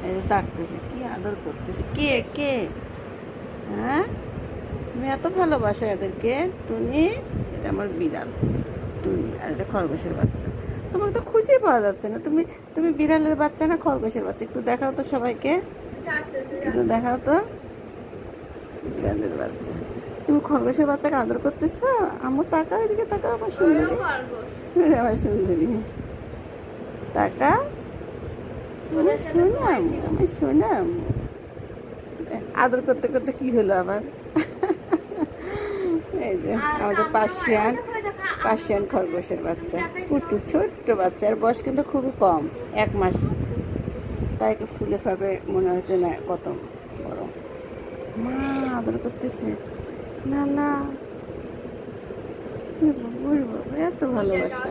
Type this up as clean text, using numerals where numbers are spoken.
এই যে চাটতেছে, কি আদর করতেছে, কে কে? হ্যাঁ, তুমি এত ভালোবাসো এদেরকে। টুনি, এটা আমার বিড়াল টুনি, আর এটা খরগোশের বাচ্চা। তোমাকে তো খুঁজে পাওয়া যাচ্ছে না। তুমি তুমি বিড়ালের বাচ্চা না খরগোশের বাচ্চা? একটু দেখাও তো সবাইকে, একটু দেখাও তো। বিড়ালের বাচ্চা। তুমি খরগোশের বাচ্চাকে আদর করতেছো? আম্মু তাকাও, এদিকে তাকাও আমার সুন্দরী, আমার সুন্দরী, তাকা, আমার সোনাম, আমার সোনাম। আদর করতে করতে কি হলো আবার? এই যে আমাদের পার্সিয়ান খরগোশের বাচ্চা, কুটু ছোট্ট বাচ্চা। আর বয়স কিন্তু খুবই কম, 1 মাস। তাই ফুলে ফাবে মনে হচ্ছে না কত বড়। মা আদর করতেছে, না না, এত ভালোবাসা।